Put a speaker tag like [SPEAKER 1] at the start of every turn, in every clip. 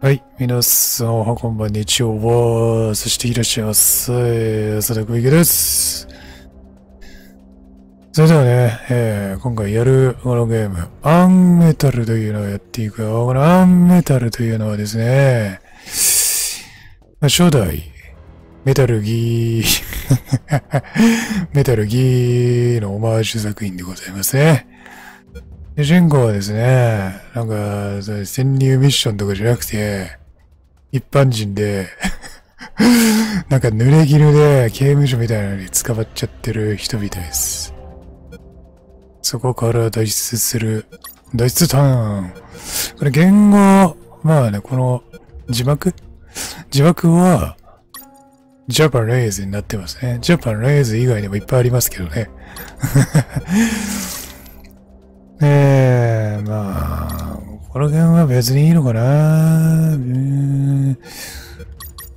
[SPEAKER 1] はい、皆さん、おはこんばんにちは。そしていらっしゃいませ。アサドクミキです。それではね、今回やるこのゲーム、アンメタルというのをやっていくよ。このアンメタルというのはですね、初代、メタルギー、メタルギーのオマージュ作品でございますね。主人公はですね、なんか、潜入ミッションとかじゃなくて、一般人で、なんか濡れ衣で刑務所みたいなのに捕まっちゃってる人みたいです。そこから脱出する、脱出ターン。これ言語、まあね、この字幕は、ジャパンレイズになってますね。ジャパンレイズ以外にもいっぱいありますけどね。まあ、このゲームは別にいいのかな。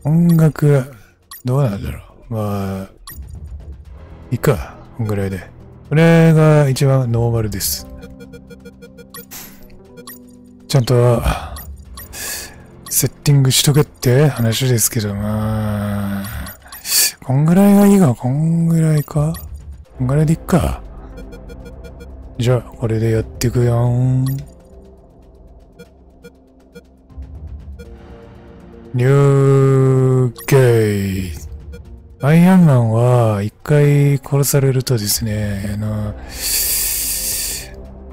[SPEAKER 1] 音楽、どうなんだろう。まあ、いいか、こんぐらいで。これが一番ノーマルです。ちゃんと、セッティングしとけって話ですけど、まあ、こんぐらいがいいか、こんぐらいか。こんぐらいでいっか。じゃあ、これでやっていくよーん。ニューゲイ。アイアンマンは一回殺されるとですね、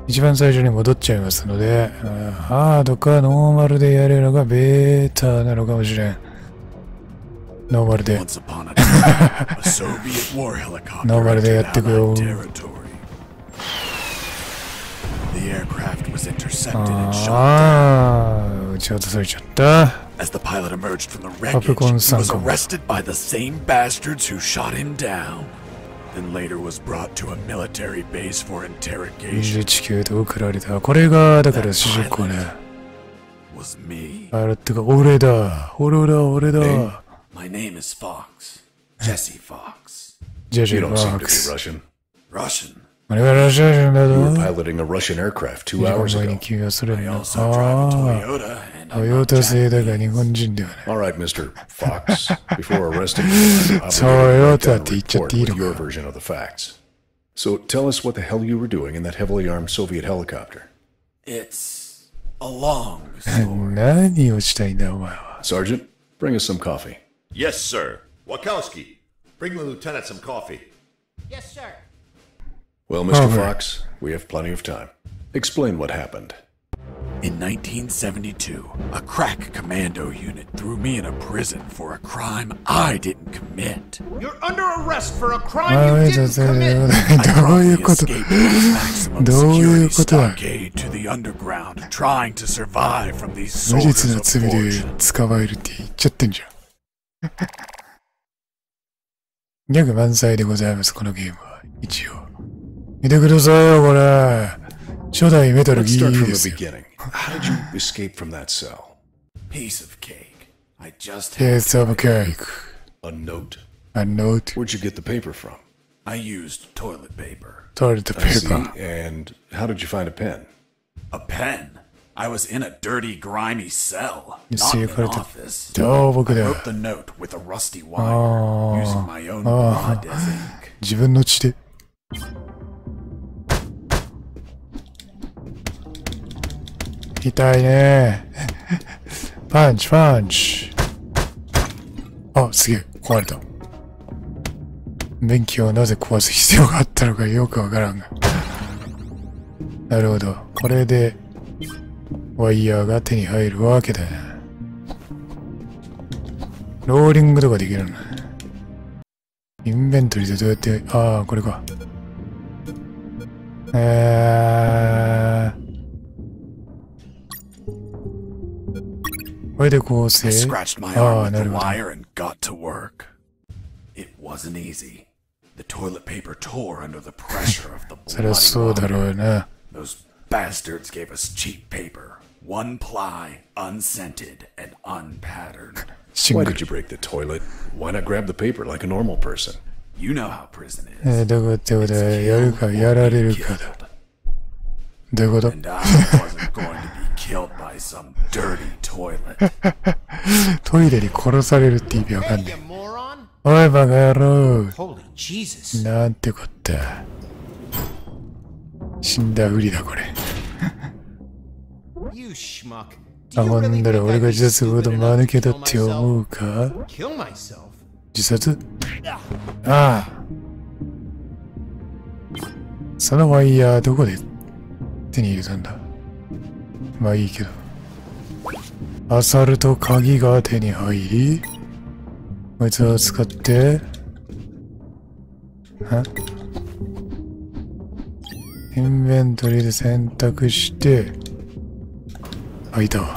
[SPEAKER 1] 一番最初に戻っちゃいますので、ハードかノーマルでやれるのがベータなのかもしれん。ノーマルで。ノーマルでやっていくよー。撃ち落とされちゃった。
[SPEAKER 2] As the pilot emerged from the wreckage, he was arrested by the same bastards who shot him down. Then later was brought to a military base for interrogation.
[SPEAKER 1] 地球で送られた。これがだから主人公ね。パイロットが俺だ。俺だ。
[SPEAKER 2] My name is Fox. Jesse Fox.
[SPEAKER 1] Jesse
[SPEAKER 3] You don't seem to be
[SPEAKER 1] Fox.
[SPEAKER 3] Russian.
[SPEAKER 2] Russian.
[SPEAKER 1] 俺がラシア人だぞ。
[SPEAKER 3] You were piloting a Russian aircraft 2 hours ago.
[SPEAKER 1] 君はそれ
[SPEAKER 2] I
[SPEAKER 1] の。
[SPEAKER 2] also drive a Toyota, and
[SPEAKER 1] ト
[SPEAKER 2] I'm
[SPEAKER 1] ヨ
[SPEAKER 2] not
[SPEAKER 1] タ製だ
[SPEAKER 2] Japanese.
[SPEAKER 1] が日本人ではない。
[SPEAKER 3] All right, Mr. Fox. Before arresting you, I'm
[SPEAKER 1] Toyota
[SPEAKER 3] obligated to write down a
[SPEAKER 1] って言っちゃっ
[SPEAKER 3] report
[SPEAKER 1] ていいの
[SPEAKER 3] with your
[SPEAKER 1] か。
[SPEAKER 3] version of the facts. So tell us what the hell you were doing in that heavily armed Soviet helicopter.
[SPEAKER 2] It's a long story.
[SPEAKER 1] 何をしたいんだお前は。
[SPEAKER 3] Sergeant, bring us some coffee.
[SPEAKER 4] Yes, sir. Wachowski, bring the lieutenant some coffee.
[SPEAKER 5] Yes, sir.
[SPEAKER 3] Well, Mr.
[SPEAKER 1] Over.
[SPEAKER 3] Fox, we have plenty of time. Explain what happened.
[SPEAKER 2] In 1972, a crack commando unit threw me in a prison for a crime I didn't commit.
[SPEAKER 5] You're under arrest for a crime
[SPEAKER 1] あ
[SPEAKER 5] you
[SPEAKER 1] いつ
[SPEAKER 5] didn't
[SPEAKER 1] ど
[SPEAKER 5] commit.
[SPEAKER 1] ういうこと
[SPEAKER 2] escaped from the maximum
[SPEAKER 1] どういう
[SPEAKER 2] security
[SPEAKER 1] ことだ
[SPEAKER 2] stockade to the underground, trying to survive from these
[SPEAKER 1] 無
[SPEAKER 2] soldiers
[SPEAKER 1] 実な
[SPEAKER 2] of
[SPEAKER 1] 罪で
[SPEAKER 2] fortune.
[SPEAKER 1] 捕まえるって言っちゃってんじゃん。ギャグ満載でございます、このゲームは。一応。見てくださいよ、これ。初代メタル
[SPEAKER 3] Let's
[SPEAKER 1] ギ
[SPEAKER 3] start
[SPEAKER 1] ー
[SPEAKER 3] from
[SPEAKER 1] で
[SPEAKER 3] the
[SPEAKER 1] すよ。
[SPEAKER 3] beginning. How did you escape from that cell?
[SPEAKER 2] Piece of cake. I just had
[SPEAKER 1] Piece of cake.
[SPEAKER 3] A note?
[SPEAKER 1] A note.
[SPEAKER 3] Where'd you get the paper from?
[SPEAKER 2] I used toilet paper.
[SPEAKER 1] Toilet
[SPEAKER 3] I see.
[SPEAKER 1] paper.
[SPEAKER 3] And how did you find a pen?
[SPEAKER 2] A pen. I was in a dirty, grimy cell,
[SPEAKER 1] You
[SPEAKER 2] not
[SPEAKER 1] see,
[SPEAKER 2] in
[SPEAKER 1] you
[SPEAKER 2] an
[SPEAKER 1] got it.
[SPEAKER 2] office.
[SPEAKER 1] どう僕
[SPEAKER 2] I
[SPEAKER 1] だ。
[SPEAKER 2] wrote the note with a rusty wire, using my own blood as ink.
[SPEAKER 1] 自分の血で。痛いね。パンチ。あ、すげえ。壊れた。便器をなぜ壊す必要があったのかよくわからんが。なるほど。これで、ワイヤーが手に入るわけだな。ローリングとかできるの。インベントリーでどうやって、ああ、これか。これで構成。
[SPEAKER 2] I scratched my
[SPEAKER 1] あ
[SPEAKER 2] arm
[SPEAKER 1] あ、
[SPEAKER 2] with
[SPEAKER 1] な
[SPEAKER 2] the
[SPEAKER 1] るほど。
[SPEAKER 2] wire and got to work. It wasn't easy. The toilet paper tore under the pressure of the
[SPEAKER 1] そりゃ
[SPEAKER 2] bloody
[SPEAKER 1] そうだろ
[SPEAKER 2] water.
[SPEAKER 1] うな。
[SPEAKER 2] Those bastards gave us cheap paper. One ply, unscented, and unpatterned.
[SPEAKER 1] シン
[SPEAKER 3] Why
[SPEAKER 1] グ
[SPEAKER 3] did
[SPEAKER 1] ル。
[SPEAKER 3] you break the toilet? Why not grab the paper like a normal person?
[SPEAKER 2] You know how prison is.
[SPEAKER 1] どういうことだ。やるかやられるかだ。どういうこと
[SPEAKER 2] And I wasn't going to be killed by by some dirty toilet.
[SPEAKER 1] トイレに殺されるって意味わかん
[SPEAKER 5] Hey,
[SPEAKER 1] ない。
[SPEAKER 5] you moron!
[SPEAKER 1] おい、バカ野郎。
[SPEAKER 5] Holy Jesus!
[SPEAKER 1] なんてこった。死んだふりだ、これ。
[SPEAKER 5] You schmuck!
[SPEAKER 1] あ、
[SPEAKER 5] Do
[SPEAKER 1] ほ
[SPEAKER 5] you
[SPEAKER 1] ん
[SPEAKER 5] really
[SPEAKER 1] だら
[SPEAKER 5] think
[SPEAKER 1] 俺
[SPEAKER 5] I'd
[SPEAKER 1] が
[SPEAKER 5] be
[SPEAKER 1] 自殺ほど
[SPEAKER 5] stupid
[SPEAKER 1] 間
[SPEAKER 5] enough
[SPEAKER 1] 抜
[SPEAKER 5] to
[SPEAKER 1] けだ
[SPEAKER 5] kill
[SPEAKER 1] って思う
[SPEAKER 5] myself?
[SPEAKER 1] か？
[SPEAKER 5] Kill myself?
[SPEAKER 1] 自殺？ああ。そのワイヤーどこで手に入れたんだ？まあいいけど。アサルト鍵が手に入り、こいつを使って、インベントリーで選択して、開いたわ。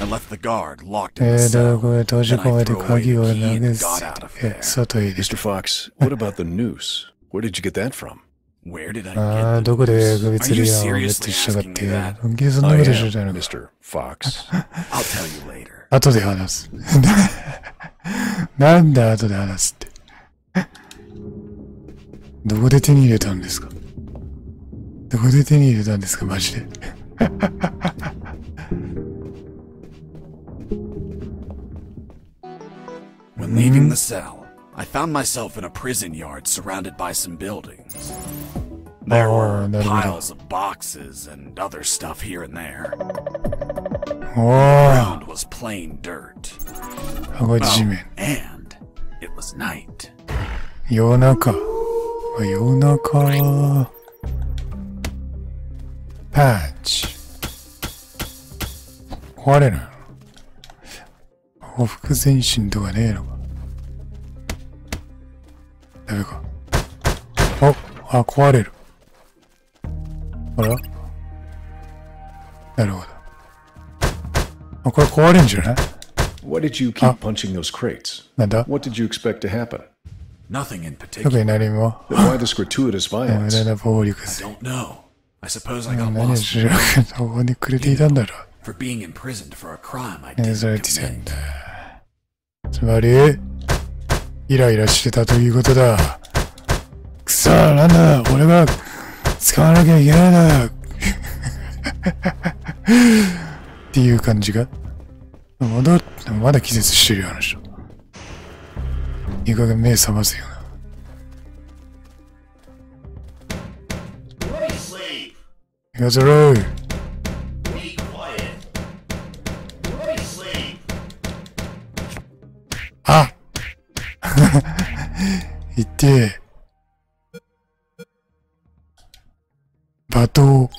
[SPEAKER 2] I left the guard locked in the cell.
[SPEAKER 1] これ閉じ込めて鍵を投げ捨
[SPEAKER 2] got out of
[SPEAKER 1] て、
[SPEAKER 2] there.
[SPEAKER 1] 外へ出
[SPEAKER 3] Mr. Fox, what about the noose? Where did you get that from?
[SPEAKER 2] Where did I
[SPEAKER 1] ああ、
[SPEAKER 2] get
[SPEAKER 1] どこで
[SPEAKER 2] the
[SPEAKER 1] 首
[SPEAKER 2] noose?
[SPEAKER 1] 吊
[SPEAKER 2] Are you
[SPEAKER 1] りをゲッ
[SPEAKER 2] seriously
[SPEAKER 1] トしたかっ
[SPEAKER 2] asking
[SPEAKER 1] て、
[SPEAKER 2] me that?
[SPEAKER 1] 本気でそんな
[SPEAKER 3] I
[SPEAKER 1] こと
[SPEAKER 3] am,
[SPEAKER 1] してたのか。
[SPEAKER 3] Mr. Fox.
[SPEAKER 2] I'll tell you later.
[SPEAKER 1] 後で話す。なんで後で話すって。どこで手に入れたんですか？どこで手に入れたんですかマジで。
[SPEAKER 2] When leaving the cell, I found myself in a prison yard surrounded by some buildings. There were piles of boxes and other stuff here and there.
[SPEAKER 1] お
[SPEAKER 2] Ground was plain dirt.
[SPEAKER 1] ー、これ地面。
[SPEAKER 2] And it was night.
[SPEAKER 1] 夜中。夜中。パンチ。壊れるの？報復前進とかねえのか？ダメか。あ、壊れる。あら？なるほど。あ、これ壊れんじゃない？
[SPEAKER 3] Why did you keep punching those crates?
[SPEAKER 1] なんだ？
[SPEAKER 3] What did you expect to happen?
[SPEAKER 2] Nothing in
[SPEAKER 1] 特
[SPEAKER 2] particular.
[SPEAKER 1] に何も。
[SPEAKER 3] Then why the gratuitous
[SPEAKER 1] 無
[SPEAKER 3] violence?
[SPEAKER 1] 駄な暴力
[SPEAKER 2] I
[SPEAKER 1] 性。
[SPEAKER 2] don't know. I suppose I got
[SPEAKER 1] 何を
[SPEAKER 2] lost
[SPEAKER 1] しろけど、ここにくれていたんだろ
[SPEAKER 2] for being imprisoned for a crime I
[SPEAKER 1] う。ね、
[SPEAKER 2] didn't
[SPEAKER 1] それって言ったん
[SPEAKER 2] commit.
[SPEAKER 1] だ。つまり、イライラしてたということだ。くそー、なんだ、俺が使わなきゃいけないんだ。っていう感じが。まだ気絶してるよ、あの人。いい加減目覚ますよな。
[SPEAKER 4] Everybody sleep.
[SPEAKER 1] 行かせろー。
[SPEAKER 4] Be quiet. Everybody sleep.
[SPEAKER 1] あ言って、罵倒。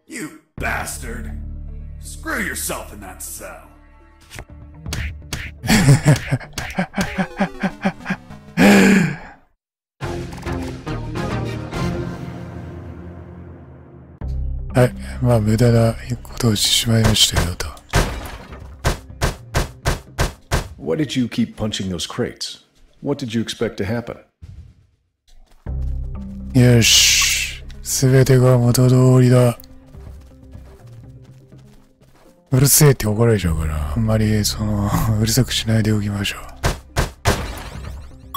[SPEAKER 2] You bastard! Screw yourself in that cell. はい。まあ、無駄なことをしてしまいましたよ、と。
[SPEAKER 3] Why did you keep punching those crates? What did you expect to happen?
[SPEAKER 1] よし。すべてが元通りだ。うるせえって怒られちゃうから、あんまり、うるさくしないでおきましょう。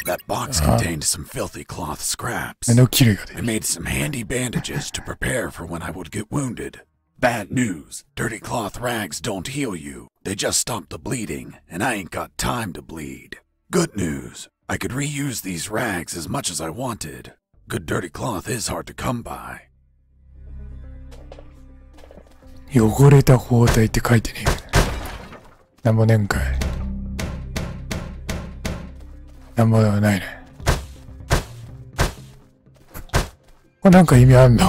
[SPEAKER 2] That box contained some filthy cloth scraps.
[SPEAKER 1] 目の切れが出
[SPEAKER 2] I
[SPEAKER 1] る。
[SPEAKER 2] made some handy bandages to prepare for when I would get wounded. Bad news. Dirty cloth rags don't heal you. They just stop the bleeding, and I ain't got time to bleed. Good news. I could reuse these rags as much as I wanted. Good dirty cloth is hard to come by.
[SPEAKER 1] 汚れた包帯って書いてねえけど。なんもねんかい。なんもではないね。これなんか意味あんの？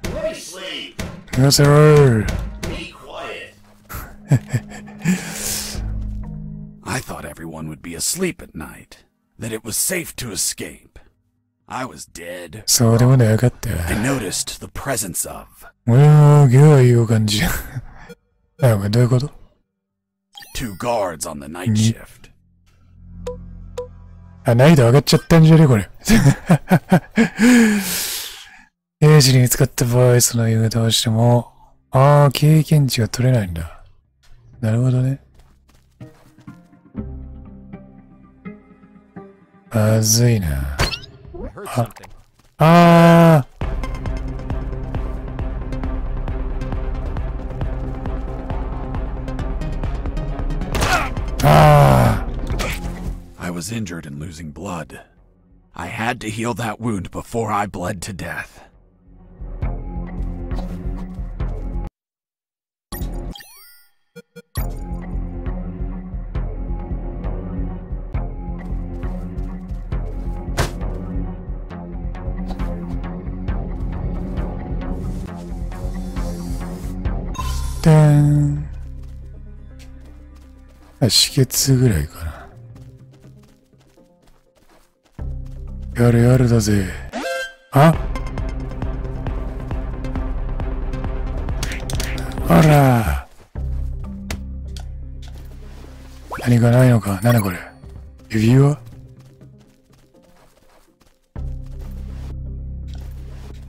[SPEAKER 4] Everybody sleep.
[SPEAKER 1] 行かせろー。
[SPEAKER 4] Be quiet.
[SPEAKER 2] I thought everyone would be asleep at night, that it was safe to escape. I was dead.
[SPEAKER 1] そうでもなかったよ。
[SPEAKER 2] I noticed the presence of
[SPEAKER 1] 俺も今日はいう感じ。あ、これどういうこと？
[SPEAKER 2] two guards on the night shift.
[SPEAKER 1] あ、難易度上がっちゃったんじゃねこれ。英治に見つかった場合、その夕方をしても、経験値が取れないんだ。なるほどね。まずいな。
[SPEAKER 2] was injured and losing blood. I had to heal that wound before I bled to death.
[SPEAKER 1] Dun. 止血ぐらいかな。やるやるだぜ。あら何がないのか。なんだこれ。指輪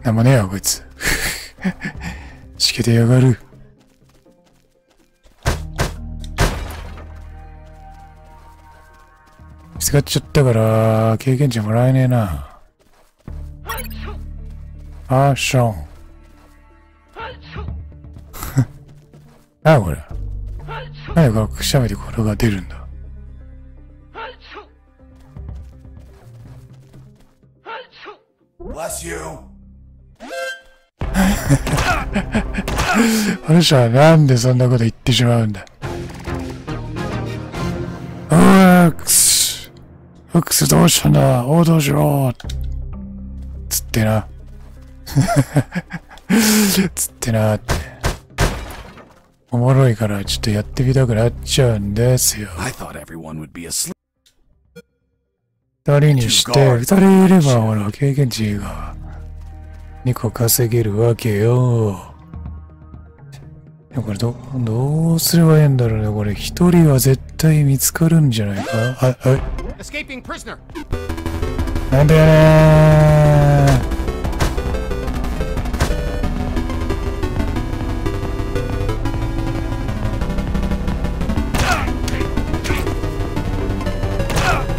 [SPEAKER 1] なんもねえよこいつ。しけてやがる。見つかっちゃったから経験値もらえねえな。アーション。なこれ。何かくしゃみでこれが出るんだ。
[SPEAKER 2] Bless you.
[SPEAKER 1] あの人はなんでそんなこと言ってしまうんだ。フォックスどうしたんだ。応答しろ。つってな。つってなって。おもろいからちょっとやってみたくなっちゃうんですよ。
[SPEAKER 2] I thought everyone would be asleep.
[SPEAKER 1] 二人にして、二人いればほら経験値が2個稼げるわけよ。でもこれどうすればいいんだろうね。これ一人は絶対見つかるんじゃないか。
[SPEAKER 5] Escaping prisoner.
[SPEAKER 1] なんだよねー。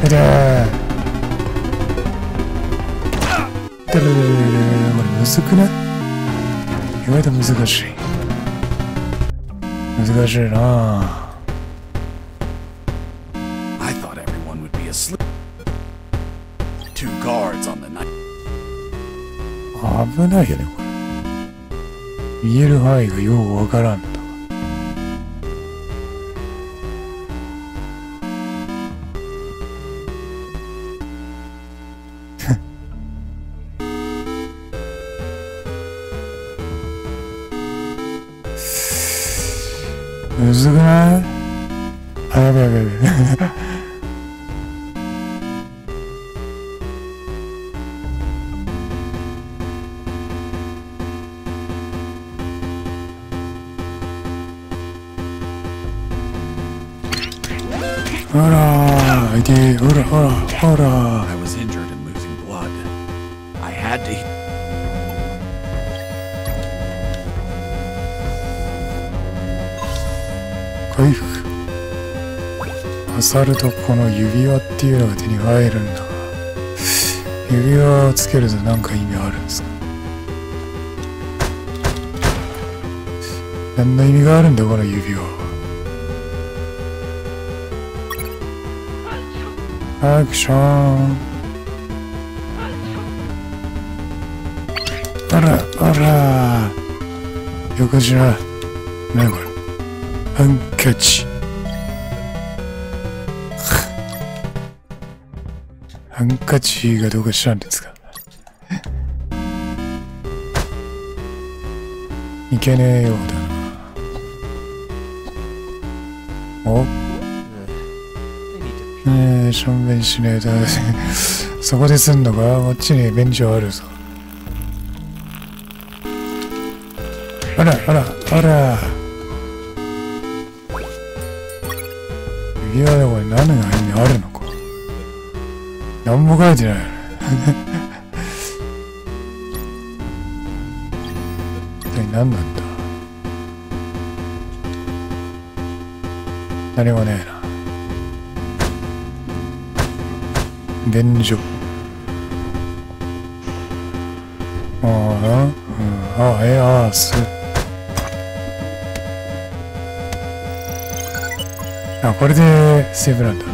[SPEAKER 1] これむずくない？意外と難しい。難しいなぁ。
[SPEAKER 2] I thought everyone would be asleep. 2 guards on the night.
[SPEAKER 1] 危ないよねこれ。見える範囲がようわからんだ。むずくない？あ、やべやべやべ。ほら、いて、ほら、ほら、ほら。
[SPEAKER 2] I was injured and losing blood. I had to.
[SPEAKER 1] 回復。漁るとこの指輪っていうのが手に入るんだが、指輪をつけると何か意味あるんですか？何の意味があるんだこの指輪。アクション。あらあら。よかしら。何これ。ハンカチ。ハンカチがどうかしたんですか？いけねえようだな。お？しょんべんしねえと。そこですんのか？こっちに便所あるぞ。あらあらあら。指輪でこれ何が意味あるのか。何も書いてないよね。一体何なんだ。何もねえな。便所。エアース。あ、これでセーブなんだ。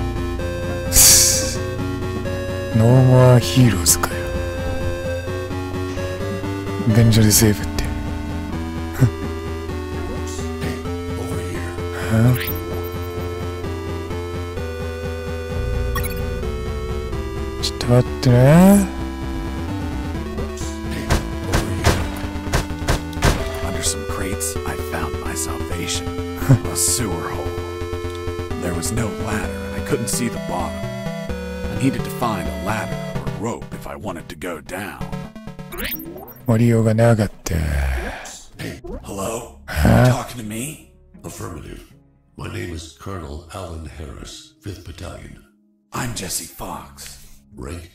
[SPEAKER 1] ノーマーヒーローズかよ。現状でセーブって。ちょっと待ってね。
[SPEAKER 2] Under some crates, I found my salvation. A sewer hole. There was no ladder, and I couldn't see the bottom. I needed to find a ladder or rope if I wanted to go down.
[SPEAKER 1] 降りようがなかった。
[SPEAKER 2] Hello? You talking to me?
[SPEAKER 6] Affirmative. My name is Colonel Alan Harris, 5th Battalion.
[SPEAKER 2] I'm Jesse Fox.
[SPEAKER 6] Rank?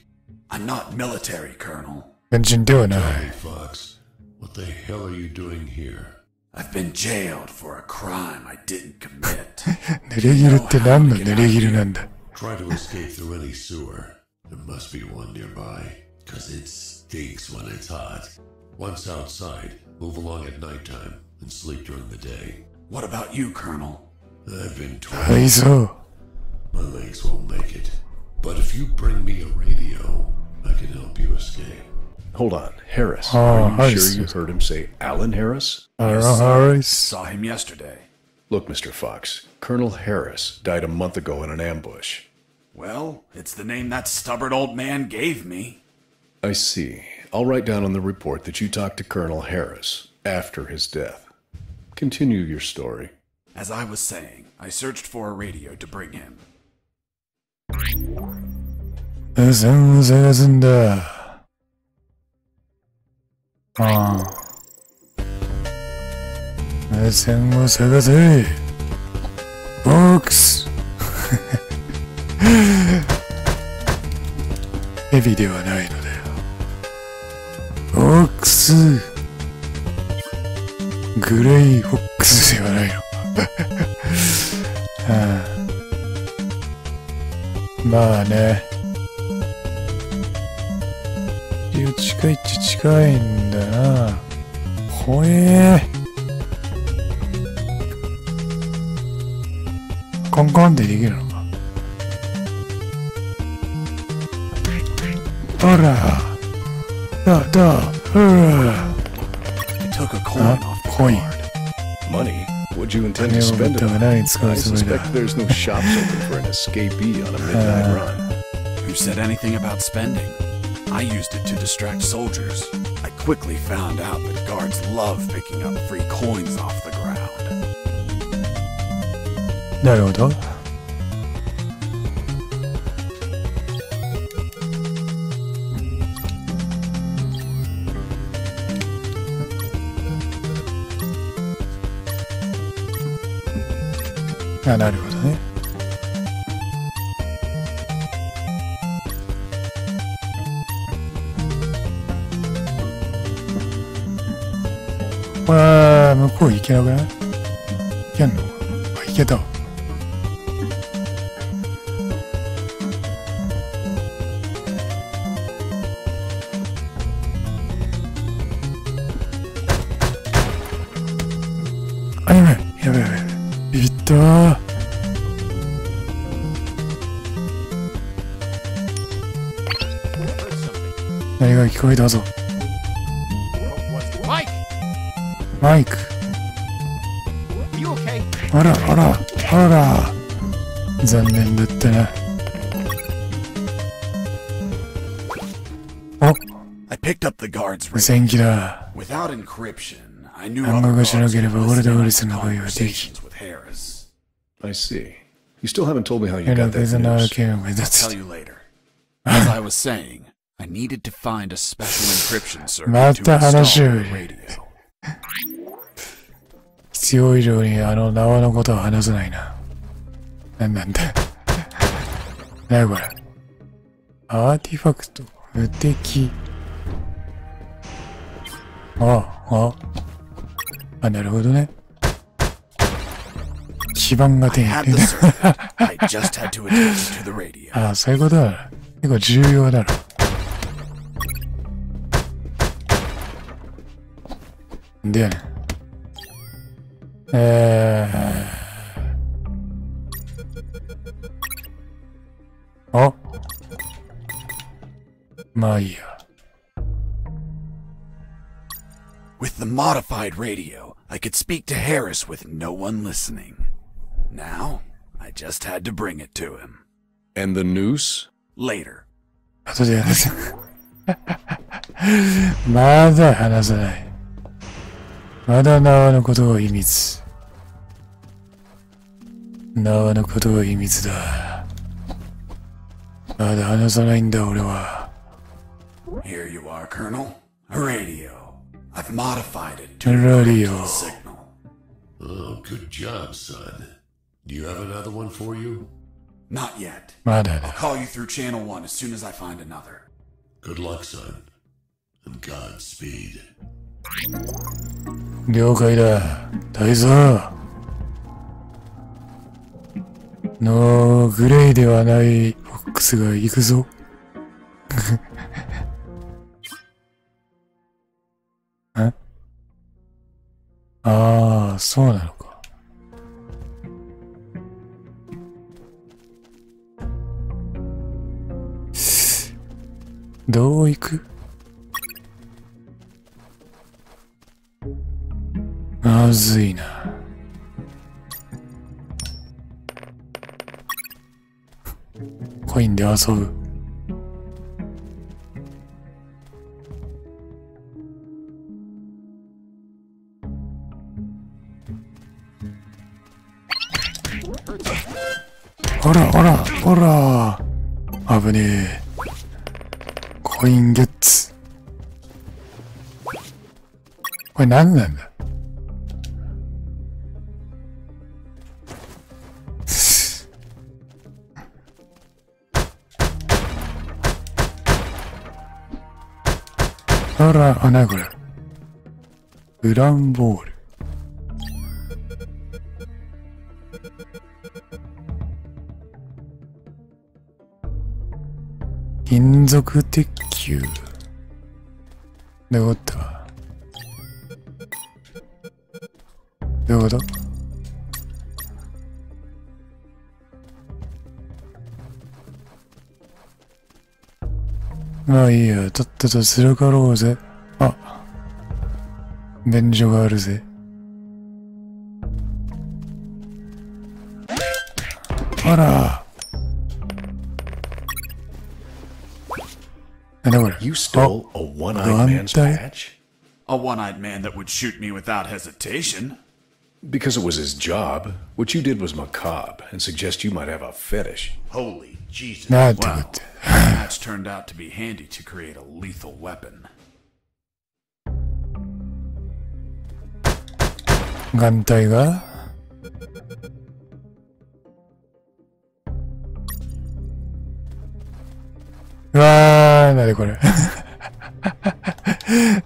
[SPEAKER 2] I'm not military, Colonel.
[SPEAKER 1] 軍人ではない。
[SPEAKER 6] Johnny Fox. What the hell are you doing here?
[SPEAKER 2] I've been jailed for a crime I didn't commit.
[SPEAKER 1] 濡れ衣って何の濡れ衣なんだ。
[SPEAKER 6] Try to escape through any sewer. There must be one nearby, because it stinks when it's hot. Once outside, move along at nighttime and sleep during the day.
[SPEAKER 2] What about you, Colonel?
[SPEAKER 6] I've been
[SPEAKER 1] はい、
[SPEAKER 6] told
[SPEAKER 1] そう。
[SPEAKER 6] my legs won't make it. But if you bring me a radio, I can help you escape.
[SPEAKER 3] Hold on, Harris.
[SPEAKER 1] Oh,
[SPEAKER 3] Are you
[SPEAKER 1] Harris.
[SPEAKER 3] sure you heard him say Alan Harris?
[SPEAKER 1] Harris.
[SPEAKER 2] Saw him yesterday.
[SPEAKER 3] Look, Mr. Fox, Colonel Harris died a month ago in an ambush.
[SPEAKER 2] Well, it's the name that stubborn old man gave me.
[SPEAKER 3] I see. I'll write down on the report that you talked to Colonel Harris after his death. Continue your story.
[SPEAKER 2] As I was saying, I searched for a radio to bring him.
[SPEAKER 1] 線を探すんだ。ああ。線を探せ。ボックス。ヘビではないのだよ。ボックス。グレイフォックスではないの。ああ、まあね。近いっちゃ近いんだな。ほえー。コンコンってできるのか。ほら。ほら。
[SPEAKER 2] I took a coin off the
[SPEAKER 1] コイン。
[SPEAKER 3] Money? What'd you intend to spend it on?
[SPEAKER 1] 何使う
[SPEAKER 3] I
[SPEAKER 1] つもりだ。
[SPEAKER 3] suspect there's no shops open for an escapee on a midnight run.
[SPEAKER 2] Who said anything about spending? I used it to distract soldiers. I quickly found out that guards love picking up free coins off the ground.
[SPEAKER 1] なるほど。あ、なるほどね。向こう行けなくない？行けんの？あ、行けた。あ、やべえ。ビビったー。何が聞こえたぞ。マイク。あら。残念だったな。お、
[SPEAKER 2] I picked up the guard's
[SPEAKER 1] 無線機だ。
[SPEAKER 2] Without encryption, I knew
[SPEAKER 1] 暗
[SPEAKER 2] other
[SPEAKER 1] 号がしな
[SPEAKER 2] guards
[SPEAKER 1] けれ
[SPEAKER 2] were
[SPEAKER 1] ば俺とウ
[SPEAKER 2] listening
[SPEAKER 1] リ
[SPEAKER 2] to
[SPEAKER 1] スの声はでき。
[SPEAKER 2] conversations with Harris.
[SPEAKER 3] I see. You still haven't told me how you
[SPEAKER 1] えら
[SPEAKER 3] got
[SPEAKER 1] く
[SPEAKER 3] that
[SPEAKER 1] その
[SPEAKER 3] news.
[SPEAKER 1] 件を目立
[SPEAKER 2] I'll
[SPEAKER 1] つ。
[SPEAKER 2] tell you later. As I was saying, I needed to find a special encryption circuit
[SPEAKER 1] ま
[SPEAKER 2] to
[SPEAKER 1] た話を
[SPEAKER 2] install the radio.
[SPEAKER 1] 必要以上にあの縄のことを話さないな。なんだ。なにこれ。アーティファクト、無敵。あ、なるほどね。基盤が
[SPEAKER 2] I
[SPEAKER 1] 手に
[SPEAKER 2] had
[SPEAKER 1] 入
[SPEAKER 2] the
[SPEAKER 1] れ
[SPEAKER 2] circuit. I just had to attach it to the radio.
[SPEAKER 1] た。あ、そういうことだ。結構重要だな。でやね。まあいいや。
[SPEAKER 2] With the modified radio, I could speak to Harris with no one listening. Now, I just had to bring it to him.
[SPEAKER 3] And the noose?
[SPEAKER 2] Later.
[SPEAKER 1] 後で話す。まだ話さない。まだ縄のことは秘密。縄のことは秘密だ。まだ話さないんだ俺は。
[SPEAKER 2] Here you are, Colonel. A radio. I've modified it to
[SPEAKER 1] Radio.
[SPEAKER 2] encrypt the signal.
[SPEAKER 6] Oh, good job, son. Do you have another one for you?
[SPEAKER 2] Not yet.
[SPEAKER 1] まだ
[SPEAKER 2] I'll
[SPEAKER 1] だ。
[SPEAKER 2] call you through channel 1 as soon as I find another.
[SPEAKER 6] Good luck, son. And Godspeed.
[SPEAKER 1] 了解だ。大佐。のグレイではないフォックスが行くぞ。ん？ああ、そうなのか。どう行く？まずいな。コインで遊ぶ。ほらほらほら。危ねえ。コインゲッツ。これ何なんだ？ほら、あ、なにこれ。ウランボール。金属鉄球。どういうこと？どういうこと？まあいいや、とっととするかろうぜ。あ、便所があるぜ。あら。なんだこれ。
[SPEAKER 3] You stole a one-eyed man's patch?
[SPEAKER 2] A one-eyed man that would shoot me without hesitation.
[SPEAKER 3] Because it was his job. What you did was macabre and suggest you might have a fetish.
[SPEAKER 2] Holy Jesus.
[SPEAKER 1] なんてこ
[SPEAKER 2] Well,
[SPEAKER 1] って。
[SPEAKER 2] that match turned out to be handy to create a lethal weapon.
[SPEAKER 1] 眼帯がうわー、なにこれ。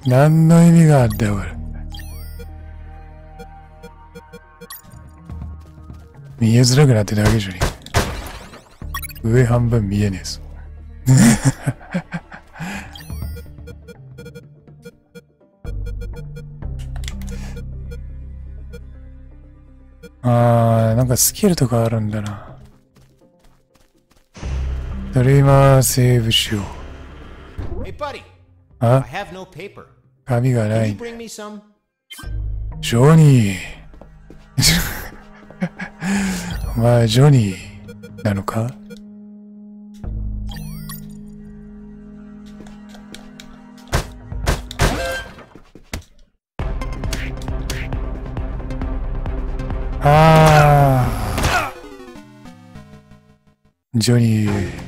[SPEAKER 1] 何の意味があんだよ、これ。見えづらくなってるだけじゃねえ。上半分見えねえぞ。あー、なんかスキルとかあるんだな。それ今セーブしよう。
[SPEAKER 5] Hey, buddy.
[SPEAKER 1] あ、
[SPEAKER 5] I have no paper.
[SPEAKER 1] 紙がな
[SPEAKER 5] Can
[SPEAKER 1] い
[SPEAKER 5] you。bring me some?
[SPEAKER 1] ジョニー。お前、ジョニーなのか？ああ。ジョニー。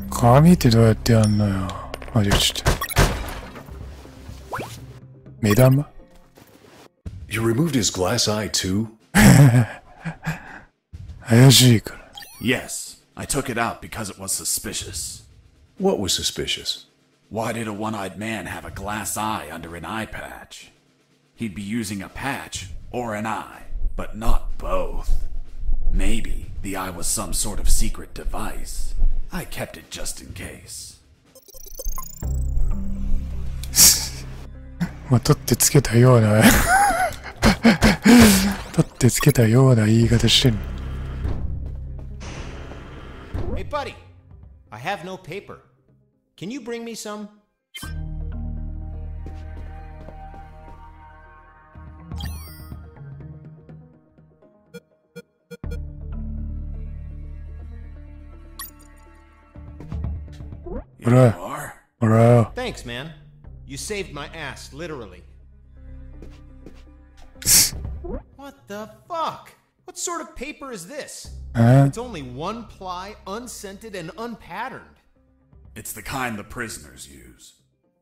[SPEAKER 1] 紙ってどうやってやんのよ。あ、ちょっと。目玉？
[SPEAKER 3] You removed his glass eye too?
[SPEAKER 1] 怪しいから。
[SPEAKER 2] Yes, I took it out because it was suspicious.
[SPEAKER 3] What was suspicious?
[SPEAKER 2] Why did a one-eyed man have a glass eye under an eye patch? He'd be using a patch or an eye, but not both. Maybe the eye was some sort of secret device. I kept it just in case.
[SPEAKER 1] まあ、取ってつけたような取ってつけたような言い方してんの。
[SPEAKER 5] Hey, buddy. I have no paper. Can you bring me some?
[SPEAKER 2] Here you are.
[SPEAKER 1] Alright.
[SPEAKER 5] Thanks, man. You saved my ass, literally. What the fuck? What sort of paper is this? It's only one ply, unscented, and unpatterned.
[SPEAKER 2] It's the kind the prisoners use.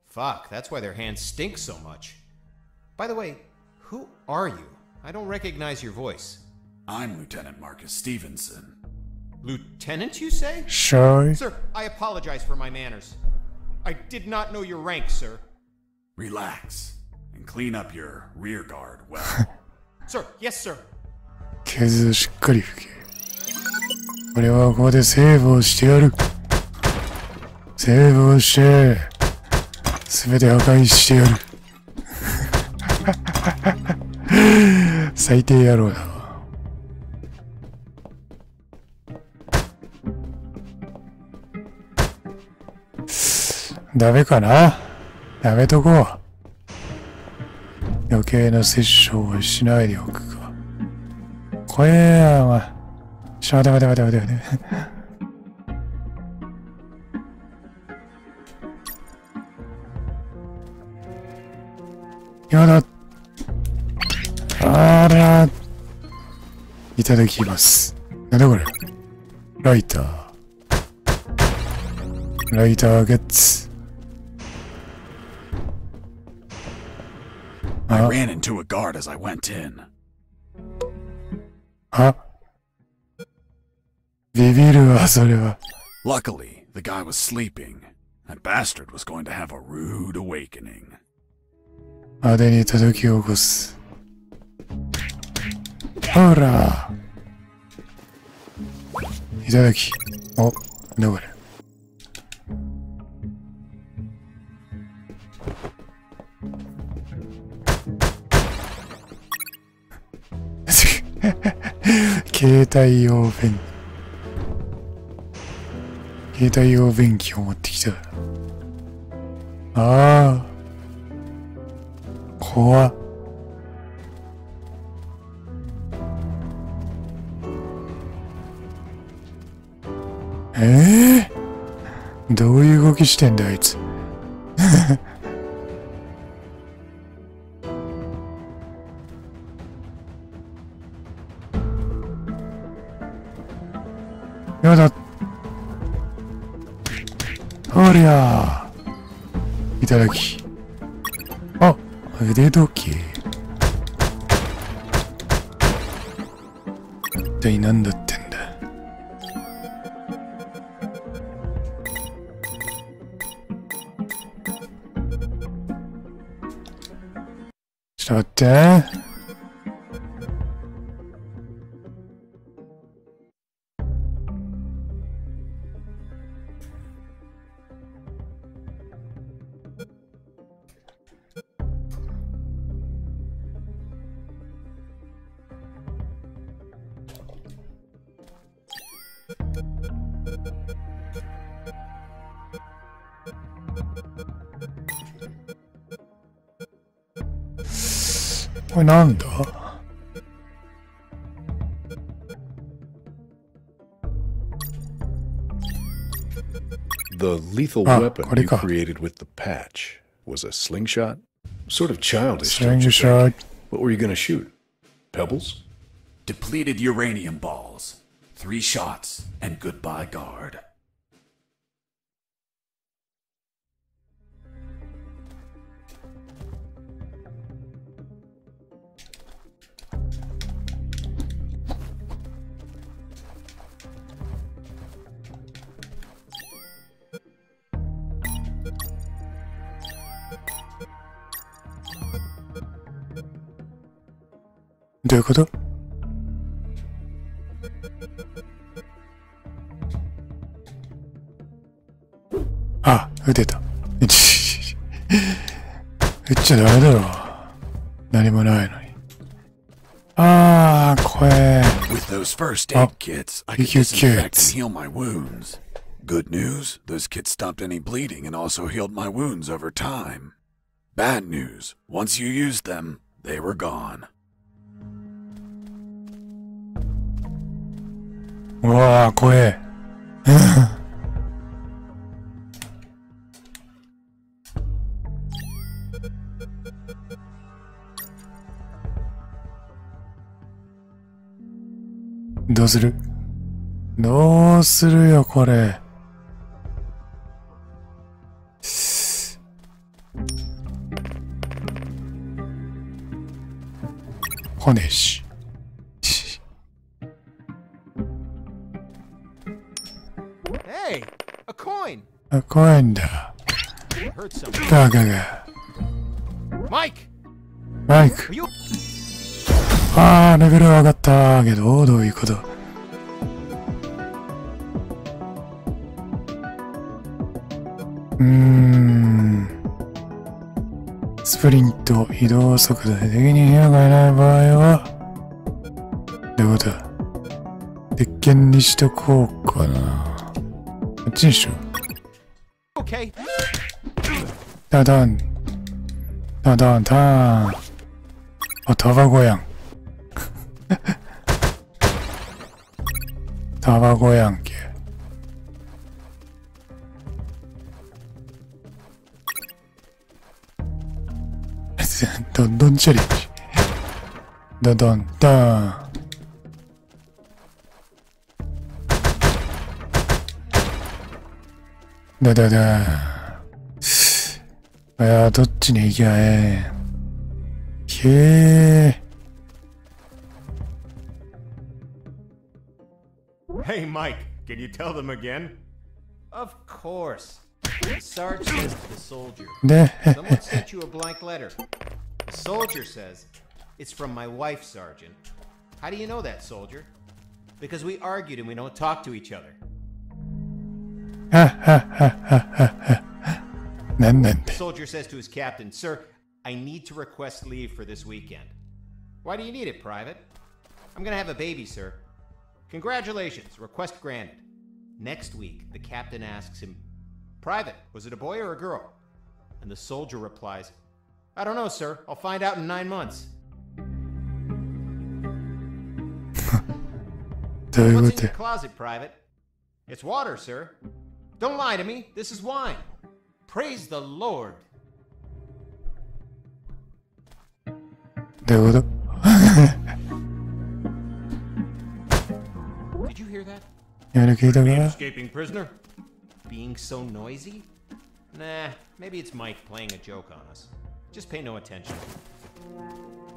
[SPEAKER 5] Fuck, that's why their hands stink so much. By the way, who are you? I don't recognize your voice.
[SPEAKER 2] I'm Lieutenant Marcus Stevenson.
[SPEAKER 5] Lieutenant, you say?
[SPEAKER 1] Shy.
[SPEAKER 5] Sir, I apologize for my manners. I did not know your rank, sir.
[SPEAKER 2] Relax and clean up your rear guard well.
[SPEAKER 5] Sir, yes, sir.
[SPEAKER 1] 傷をしっかり拭け。俺はここでセーブをしてやる。セーブをして、すべて破壊してやる。最低野郎だわ。ダメかな？やめとこう。余計な殺生はしないでおくか。怖えや、お前。待て。やだ。あら。いただきます。なんだこれ。ライターゲッツ。
[SPEAKER 2] I ran into a guard as I went in.
[SPEAKER 1] あ、ビビるわ、それは。
[SPEAKER 2] Luckily, the guy was sleeping. That bastard was going to have a rude awakening.
[SPEAKER 1] 派手に叩き起こす。ほら。いただき。お、どこれ。携帯用便器を持ってきた。ああ。怖っ。どういう動きしてんだあいつ。やだ。おりゃー。いただき。あ、腕時計。一体何だってんだ。ちょっと待って。これなんだ？
[SPEAKER 3] The lethal weapon you created with the patch was a slingshot? Sort of childish.
[SPEAKER 1] Slingshot.
[SPEAKER 3] What were you going to shoot? Pebbles?
[SPEAKER 2] Depleted uranium balls. 3 shots and goodbye guard.
[SPEAKER 1] Do you know? あ、撃てた。撃っちゃダメだろ。何もないのに。あー、怖え。
[SPEAKER 2] With those first aid kits, I could disinfect and heal my wounds. Good news, those kits stopped any bleeding and also healed my wounds over time. Bad news, once you used them, they were gone.
[SPEAKER 1] うわあ、怖え。どうする？どうするよ、これ。来ねえし。
[SPEAKER 5] Hey, a coin.
[SPEAKER 1] あ、怖いんだ。
[SPEAKER 5] Hurt somebody.
[SPEAKER 1] ガガガ。
[SPEAKER 5] Mike,
[SPEAKER 1] マイク。
[SPEAKER 5] are you?
[SPEAKER 1] あー、レベル上がったけど、どういうこと？スプリント、移動速度で敵に部屋がいない場合は、どういうことだ？鉄拳にしとこうかな。こっちにしよう。
[SPEAKER 5] Okay.
[SPEAKER 1] ダダン。ダダン、ターン。あ、タバコやん。タバコやんけ。どんどんチャレンジ。どんどん、ダーン。だだだー。いや、どっちに行きゃええ。へえ。
[SPEAKER 5] Hey, Mike, can you tell them again? Of course. The Sarge says to the soldier,
[SPEAKER 1] で、
[SPEAKER 5] someone sent you a blank letter. The soldier says, it's from my wife, Sergeant. How do you know that, soldier? Because we argued and we don't talk to each other.
[SPEAKER 1] なんなん
[SPEAKER 5] The
[SPEAKER 1] で。
[SPEAKER 5] soldier says to his captain, Sir, I need to request leave for this weekend. Why do you need it, Private? I'm gonna have a baby, sir. Congratulations, request granted. Next week, the captain asks him, Private, was it a boy or a girl? And the soldier replies, I don't know, sir. I'll find out in 9 months.
[SPEAKER 1] どういう
[SPEAKER 5] What's
[SPEAKER 1] こ
[SPEAKER 5] in
[SPEAKER 1] と
[SPEAKER 5] your closet, Private? It's water, sir. Don't lie to me. This is wine. Praise the Lord.
[SPEAKER 1] どういうこと
[SPEAKER 5] Did you hear that?
[SPEAKER 1] やる聞いたか
[SPEAKER 5] Escaping prisoner? Being so noisy? Nah, maybe it's Mike playing a joke on us. Just pay no attention.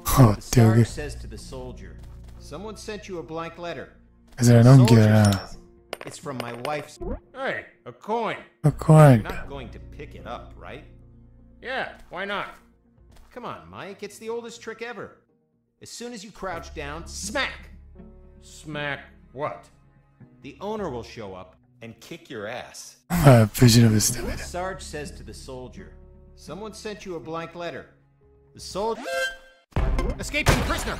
[SPEAKER 1] 放っ
[SPEAKER 5] The
[SPEAKER 1] ておけ。
[SPEAKER 5] Sarge says to the soldier, Someone sent you a blank letter.
[SPEAKER 1] それは
[SPEAKER 5] The
[SPEAKER 1] のんきだ
[SPEAKER 5] soldier
[SPEAKER 1] な。
[SPEAKER 5] says, It's from my wife's. Hey, a coin.
[SPEAKER 1] 怖いん
[SPEAKER 5] You're
[SPEAKER 1] だ。
[SPEAKER 5] not going to pick it up, right? Yeah, why not? Come on, Mike. It's the oldest trick ever. As soon as you crouch down, smack! Smack what? The owner will show up and kick your ass.
[SPEAKER 1] まあ、無事の別だめ
[SPEAKER 5] The
[SPEAKER 1] だ。
[SPEAKER 5] Sarge says to the soldier, Someone sent you a blank letter. The soldier. Escaping prisoner!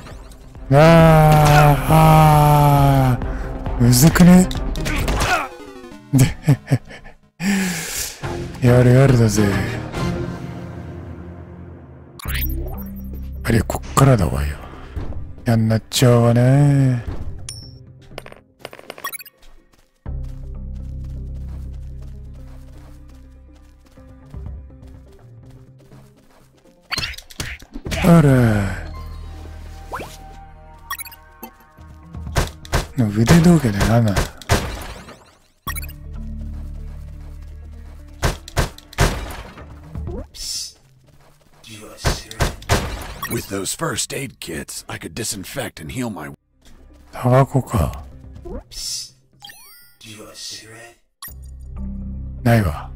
[SPEAKER 1] あー、むずくねで、やるやるだぜ。あれ、こっからだわよ。やんなっちゃうわね。あら。腕時計で何なの
[SPEAKER 2] With those first aid kits, I could disinfect and heal my.
[SPEAKER 1] タバコか。ないわ。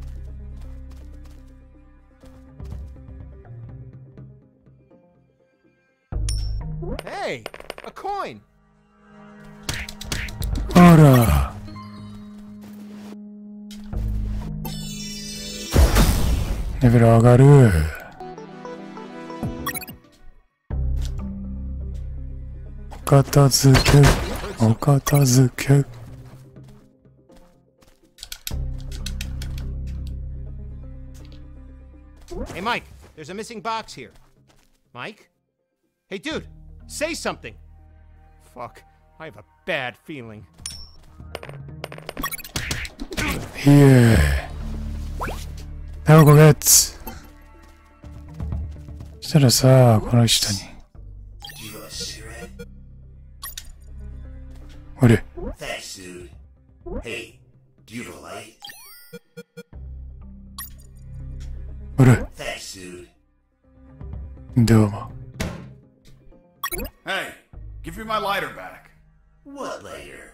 [SPEAKER 5] Hey, a coin!
[SPEAKER 1] あら。レベル上がる。お片付け。お片付け。
[SPEAKER 5] Hey, Mike, there's a missing box here. Mike? Hey, dude, say something. Fuck, I have a bad feeling.
[SPEAKER 1] いえ。Have a good night. そしたらさ、この人に。あれ
[SPEAKER 7] Thanks, dude. Hey, do you have a light?
[SPEAKER 1] あれ
[SPEAKER 7] Thanks, dude.
[SPEAKER 1] どうも。
[SPEAKER 2] Hey, give me my lighter back.
[SPEAKER 7] What lighter?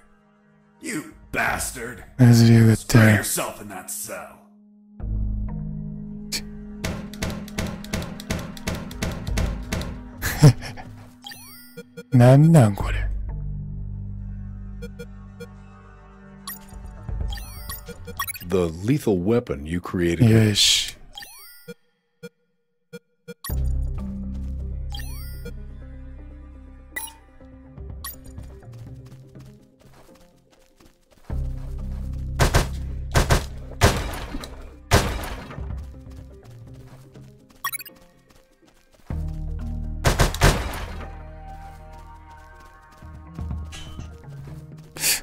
[SPEAKER 2] You bastard.
[SPEAKER 1] 譲りやがっ
[SPEAKER 2] Put
[SPEAKER 1] て。
[SPEAKER 2] yourself in that cell.
[SPEAKER 1] なんなんこれ。
[SPEAKER 3] The lethal weapon you created.
[SPEAKER 1] よし。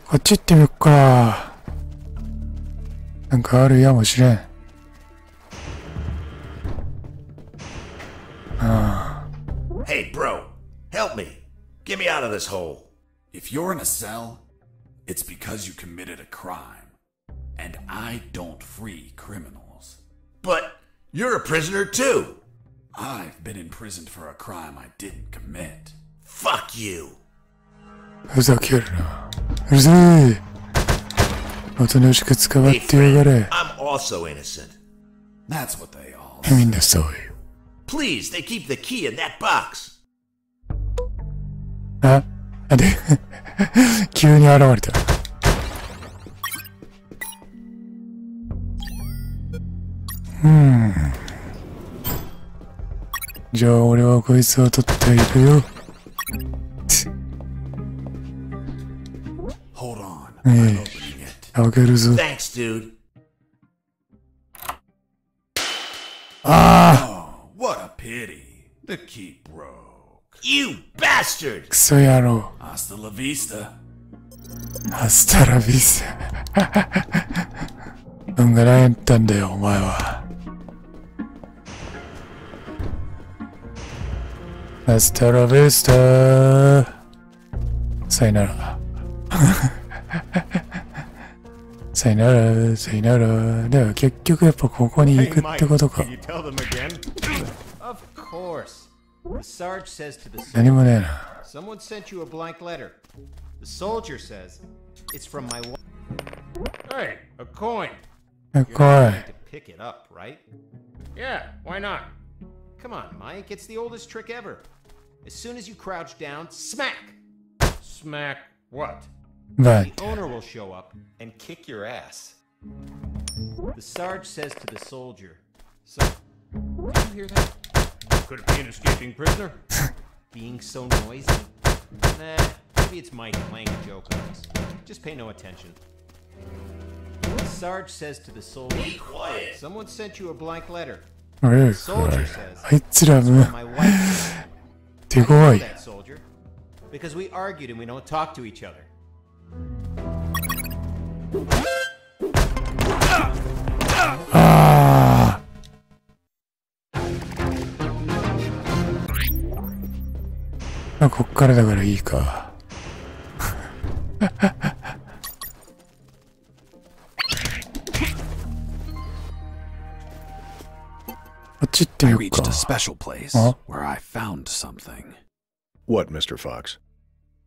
[SPEAKER 1] こっち行ってみよっか。なんかあるやもしれん。
[SPEAKER 7] Hey, bro, help me. Get me out of this hole.
[SPEAKER 2] If you're in a cell, it's because you committed a crime. And I don't free criminals.
[SPEAKER 7] But you're a prisoner too.
[SPEAKER 2] I've been imprisoned for a crime I didn't commit.
[SPEAKER 7] Fuck you.
[SPEAKER 1] ふざけるな。うるせえ。おとなしく捕まっ
[SPEAKER 7] Hey,
[SPEAKER 1] てやが
[SPEAKER 7] friend,
[SPEAKER 1] れ。
[SPEAKER 7] I'm also innocent.
[SPEAKER 2] That's what they all say.
[SPEAKER 1] みんなそうよ。
[SPEAKER 7] Please, they keep the key in that box.
[SPEAKER 1] あで、急に現れた。じゃあ俺はこいつを取っていくよ。
[SPEAKER 2] Hold on.
[SPEAKER 1] え
[SPEAKER 2] I'm
[SPEAKER 1] え、
[SPEAKER 2] opening it.
[SPEAKER 1] 開けるぞ。
[SPEAKER 7] Thanks, dude.
[SPEAKER 1] あ
[SPEAKER 2] Oh, what a pity. The key broke.
[SPEAKER 7] You bastard!
[SPEAKER 1] あ、クソ野郎。
[SPEAKER 2] Hasta la vista.
[SPEAKER 1] アスタラビス。運がないったんだよ、お前は。アスタラビスタ。さよなら。さよなら、さよなら。では結局やっぱここに行くってことか。
[SPEAKER 5] Can you tell them again? Of course. The Sarge says to the
[SPEAKER 1] 何もねえな。
[SPEAKER 5] someone sent you a blank letter. The soldier says it's from my wife. Hey, a coin.
[SPEAKER 1] 怖
[SPEAKER 5] You're not
[SPEAKER 1] い。
[SPEAKER 5] going to pick it up, right? Yeah, why not? Come on, Mike. It's the oldest trick ever. As soon as you crouch down, smack. Smack what?
[SPEAKER 1] バ
[SPEAKER 5] The owner will show up and kick your ass. The Sarge says to the soldier, so, did you hear that? Could it be an escaping prisoner? Being so noisy? Nah, maybe it's Mike playing a joke on us. Just pay no attention. The Sarge says to the soldier,
[SPEAKER 7] Be quiet.
[SPEAKER 5] someone sent you a blank letter.
[SPEAKER 1] おい、
[SPEAKER 5] The soldier says,
[SPEAKER 1] あいつら
[SPEAKER 5] it's
[SPEAKER 1] も
[SPEAKER 5] from my wife.
[SPEAKER 1] 手
[SPEAKER 5] I
[SPEAKER 1] 強
[SPEAKER 5] know
[SPEAKER 1] い。
[SPEAKER 5] that, soldier. Because we argued and we don't talk to each other.
[SPEAKER 1] ああ。こっからだからいいか。こっち行って
[SPEAKER 2] I
[SPEAKER 1] みよっ
[SPEAKER 2] reached
[SPEAKER 1] か
[SPEAKER 2] a。special place
[SPEAKER 1] Huh?
[SPEAKER 2] where I found something.
[SPEAKER 3] What, Mr. Fox?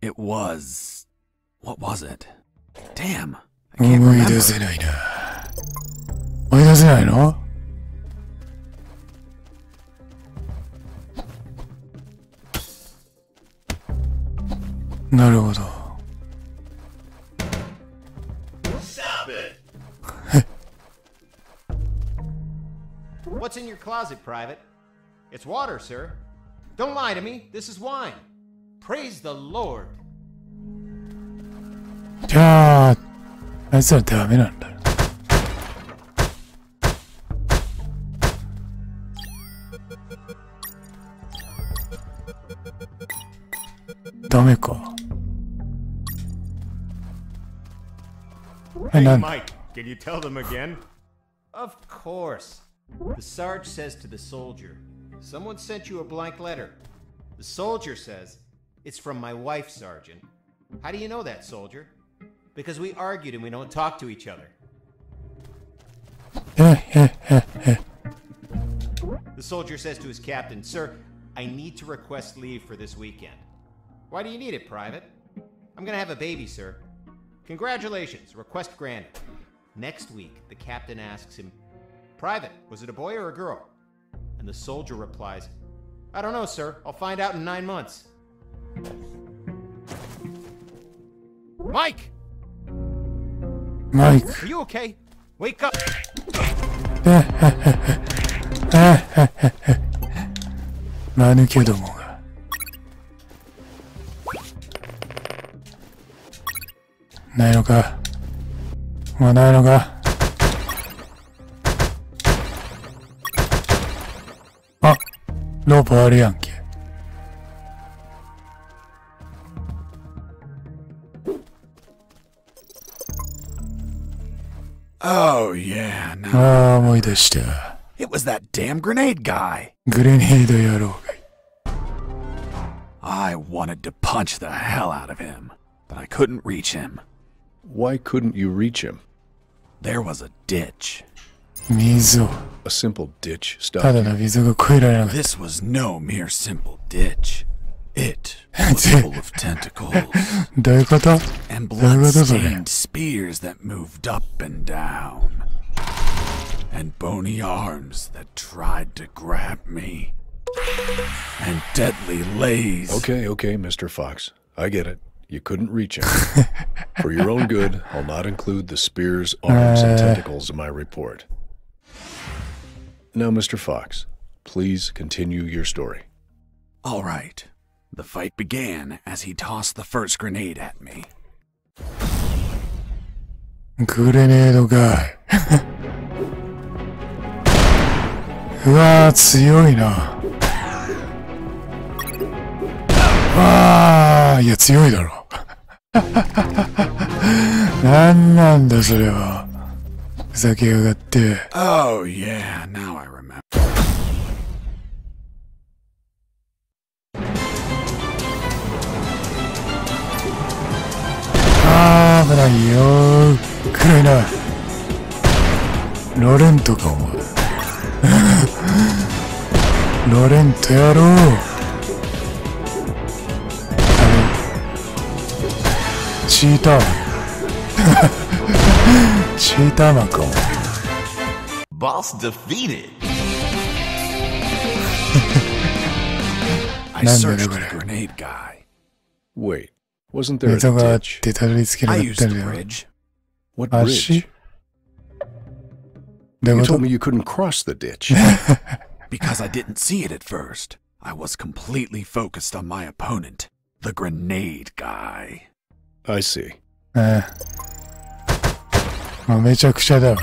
[SPEAKER 2] It was... What was it? Damn. I can't
[SPEAKER 1] 思い
[SPEAKER 2] remember.
[SPEAKER 1] 出せないな。思い出せないの？なるほど。
[SPEAKER 7] Stop it.
[SPEAKER 5] What's in your closet, Private? It's water, sir. Don't lie to me. This is wine. Praise the Lord.
[SPEAKER 1] じゃあ、あいつらダメなんだ。ダメか。
[SPEAKER 5] Hey,
[SPEAKER 1] なんだ
[SPEAKER 5] Mike, can you tell them again? Of course. The Sarge says to the soldier, someone sent you a blank letter. The soldier says, it's from my wife, Sergeant. How do you know that, soldier? Because we argued and we don't talk to each other. The soldier says to his captain, Sir, I need to request leave for this weekend. Why do you need it, Private? I'm gonna have a baby, sir. Congratulations, request granted. Next week, the captain asks him, Private, was it a boy or a girl? And the soldier replies, I don't know, sir. I'll find out in 9 months. Mike!
[SPEAKER 1] マイク。
[SPEAKER 5] Are you okay? Wake up!
[SPEAKER 1] 間抜けどもが。ないのか。もうないのか。あ、ロープあるやんけ。
[SPEAKER 2] Oh, yeah, now
[SPEAKER 1] ああ、思い出した。
[SPEAKER 2] it was that damn grenade guy.
[SPEAKER 1] グレネード野郎がい。
[SPEAKER 2] I wanted to punch the hell out of him, but I couldn't reach him.
[SPEAKER 3] Why couldn't you reach him?
[SPEAKER 2] There was a ditch.
[SPEAKER 1] 溝。
[SPEAKER 3] A simple ditch
[SPEAKER 1] た
[SPEAKER 3] stopped
[SPEAKER 1] だ
[SPEAKER 3] you.
[SPEAKER 1] の溝が越えられなかった。
[SPEAKER 2] This was no mere simple ditch. It was full of tentacles
[SPEAKER 1] どういうこと？
[SPEAKER 2] and
[SPEAKER 1] どういうことそれ？
[SPEAKER 2] blood-stained spears that moved up and down, and bony arms that tried to grab me, and deadly lays.
[SPEAKER 3] Okay, Mr. Fox. I get it. You couldn't reach him. For your own good, I'll not include the spears, arms, and tentacles in my report. Now, Mr. Fox, please continue your story.
[SPEAKER 2] All right. The fight began as he tossed the first grenade at me.
[SPEAKER 1] グレネードガイ。うわー、強いな。わー、いや、強いだろ。なんなんだ、それは。ふざけやがって。
[SPEAKER 2] Oh, yeah, now I remember.
[SPEAKER 1] あー、危ないよー。暗いな。ロレントか、お前。ロレントやろう。チーターマン。チーターマンか、お前。
[SPEAKER 7] Boss defeated.
[SPEAKER 2] I searched the grenade guy.
[SPEAKER 3] Wait, wasn't there a
[SPEAKER 1] 溝があっ
[SPEAKER 3] ditch?
[SPEAKER 1] てたどり着けな
[SPEAKER 2] I
[SPEAKER 1] かった
[SPEAKER 2] used
[SPEAKER 1] ん
[SPEAKER 2] the
[SPEAKER 1] だよ。
[SPEAKER 2] bridge.
[SPEAKER 3] What
[SPEAKER 1] 足
[SPEAKER 3] bridge?
[SPEAKER 1] どうい
[SPEAKER 3] You
[SPEAKER 1] うこと
[SPEAKER 3] told me you couldn't cross the ditch.
[SPEAKER 2] Because I didn't see it at first. I was completely focused on my opponent, the grenade guy.
[SPEAKER 3] I see.
[SPEAKER 1] もうめちゃくちゃだわ。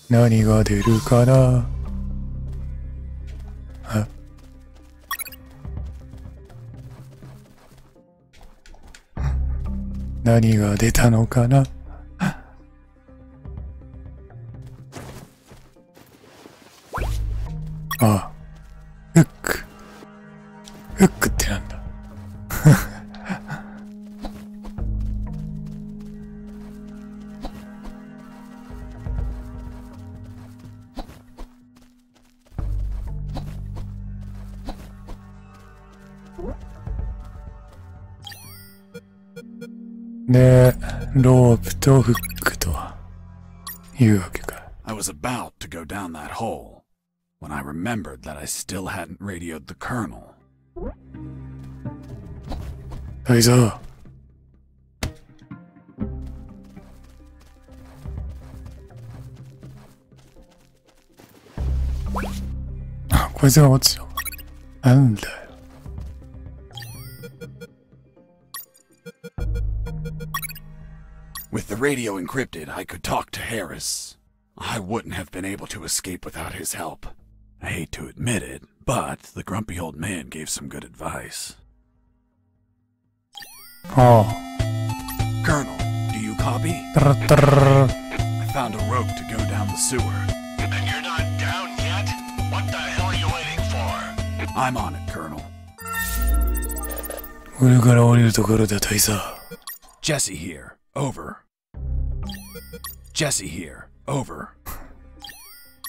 [SPEAKER 1] 何が出るかな。あ、何が出たのかな。あ、フック。フックってなんだ。で、ロープとフックというわけか。
[SPEAKER 2] I was about to go down that hole when I remembered that I still hadn't radioed the colonel.
[SPEAKER 1] はいぞ。あ、こいつが落ちた。なんだよ。
[SPEAKER 2] With the radio encrypted, I could talk to Harris. I wouldn't have been able to escape without his help. I hate to admit it, but the grumpy old man gave some good advice.
[SPEAKER 1] は
[SPEAKER 2] Colonel, do you copy?
[SPEAKER 1] あ。タラッタラ
[SPEAKER 2] I found a rope to go down the sewer.
[SPEAKER 6] And you're not down yet? What the hell are you waiting for?
[SPEAKER 2] I'm on it, Colonel.
[SPEAKER 1] 上から降りるところだ、大佐。
[SPEAKER 2] Jesse here. Over. Jesse here. Over.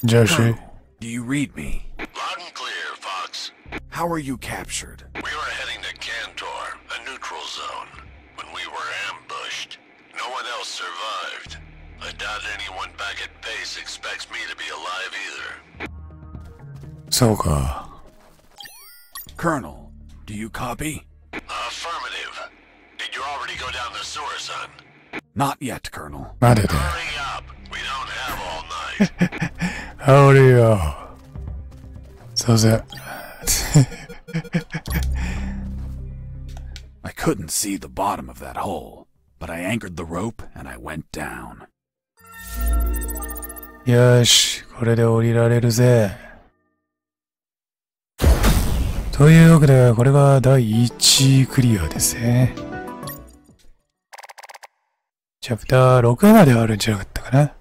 [SPEAKER 1] ジャシ
[SPEAKER 2] Colonel, do you read me?
[SPEAKER 6] Loud and clear, Fox.
[SPEAKER 2] How were you captured?
[SPEAKER 6] We were heading to Cantor, a neutral zone, when we were ambushed. No one else survived. I doubt anyone back at base expects me to be alive either.
[SPEAKER 1] そうか。
[SPEAKER 2] Colonel, do you copy?
[SPEAKER 6] Affirmative. Did you already go down the sewer, son?
[SPEAKER 2] Not yet, Colonel.
[SPEAKER 1] まだだ。
[SPEAKER 6] Hurry up. We don't have all night.
[SPEAKER 1] 降りよ。そうぜ。
[SPEAKER 2] I couldn't see the bottom of that hole, but I anchored the rope and I went down.
[SPEAKER 1] よし、これで降りられるぜ。というわけで、これが第1クリアですね。チャプター6まであるんじゃなかったかな。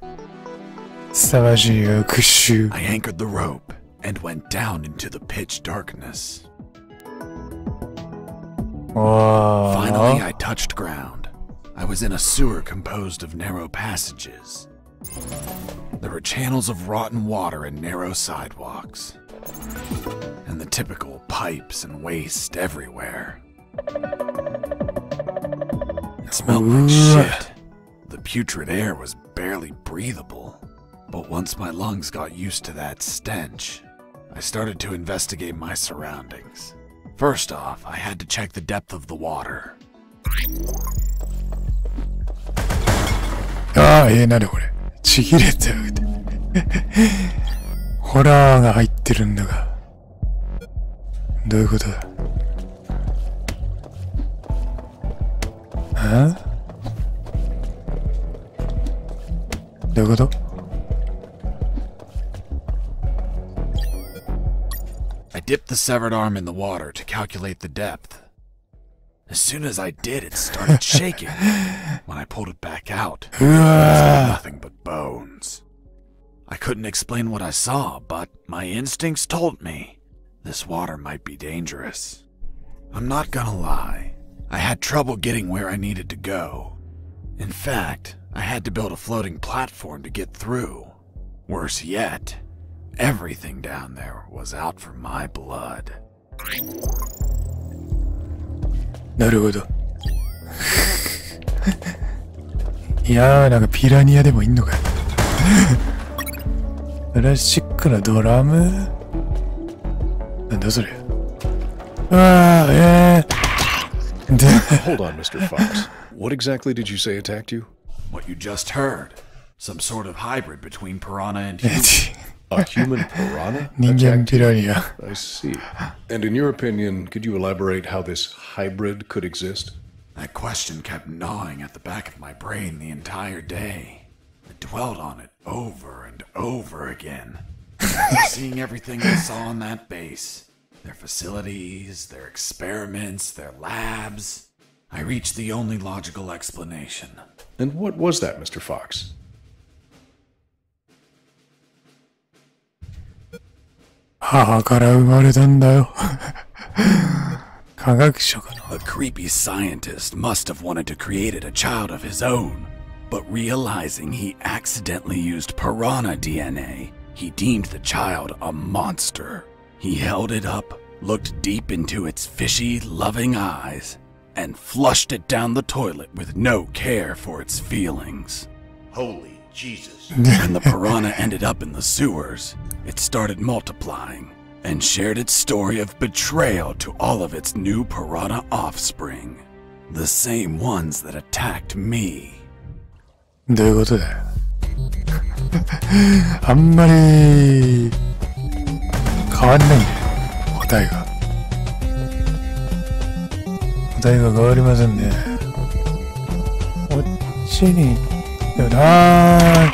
[SPEAKER 1] 凄まじい復讐。
[SPEAKER 2] I anchored the rope and went down into the pitch darkness.
[SPEAKER 1] わ
[SPEAKER 2] Finally,
[SPEAKER 1] あ。
[SPEAKER 2] I touched ground. I was in a sewer composed of narrow passages. There were channels of rotten water and narrow sidewalks. And the typical pipes and waste everywhere. It smelled like shit. The putrid air was barely breathable. But once my lungs got used to that stench, I started to investigate my surroundings. First off, I had to check the depth of the water.
[SPEAKER 1] ああ、なんだこれ。ちぎれたよ。ホラーが入ってるんだが。どういうことだ。あ？どういうこと？
[SPEAKER 2] I dipped the severed arm in the water to calculate the depth. As soon as I did, it started shaking. When I pulled it back out, it was nothing but bones. I couldn't explain what I saw, but my instincts told me this water might be dangerous. I'm not gonna lie, I had trouble getting where I needed to go. In fact, I had to build a floating platform to get through. Worse yet, everything down there was out for my blood.
[SPEAKER 1] なるほど。いやー、なんかピラニアでもいんのか。プラスチックなドラム？なんだそれ。ああ、
[SPEAKER 3] Hold on, Mr. Fox. What exactly did you say attacked you?
[SPEAKER 2] What you just heard. Some sort of hybrid between piranha and human.
[SPEAKER 3] A human piranha?
[SPEAKER 1] 人間ピラニア。
[SPEAKER 3] I see. And in your opinion, could you elaborate how this hybrid could exist?
[SPEAKER 2] That question kept gnawing at the back of my brain the entire day. I dwelled on it over and over again. Seeing everything I saw on that base. Their facilities, their experiments, their labs. I reached the only logical explanation.
[SPEAKER 3] And what was that, Mr. Fox?
[SPEAKER 1] 母から生まれたんだよ。科学者かな。
[SPEAKER 2] A creepy scientist must have wanted to create a child of his own, but realizing he accidentally used piranha DNA, he deemed the child a monster. He held it up, looked deep into its fishy, loving eyes, and flushed it down the toilet with no care for its feelings.
[SPEAKER 7] Holy Jesus.
[SPEAKER 2] When the piranha ended up in the sewers, it started multiplying and shared its story of betrayal to all of its new piranha offspring. The same ones that attacked me.
[SPEAKER 1] どういうことだよ。あんまり変わんないんだよ。答えが。答えが変わりませんね。こっちに。でもなー。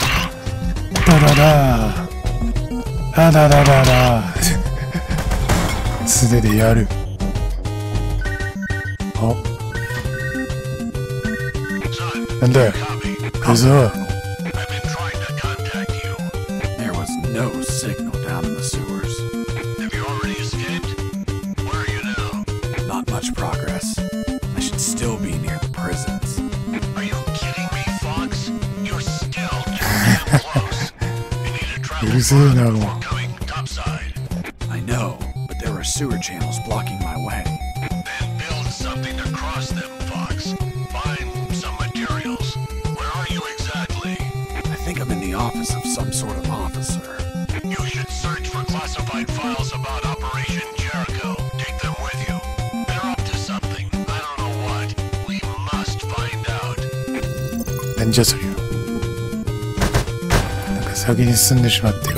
[SPEAKER 1] だだだあだだだだ素手でやる。あ、なんだよ、来るぞ。
[SPEAKER 2] There was no signal down in the sewers.
[SPEAKER 6] Have you already escaped? Where are you now?
[SPEAKER 2] Not much progress. I should still be near the prisons.
[SPEAKER 6] Are you kidding me, Fox? You're still too damn close. You need to travel
[SPEAKER 1] うるせえな、もう。
[SPEAKER 6] going topside.
[SPEAKER 2] I know, but there are sewer channels blocking my way.
[SPEAKER 6] Then build something to cross them, Fox. Find some materials. Where are you exactly?
[SPEAKER 2] I think I'm in the office of some sort of officer.
[SPEAKER 6] You should search for classified files about Operation Jericho. Take them with you. They're up to something. I don't know what. We must find out.
[SPEAKER 1] なんじゃそりゃ。なんか先に進んでしまったよ。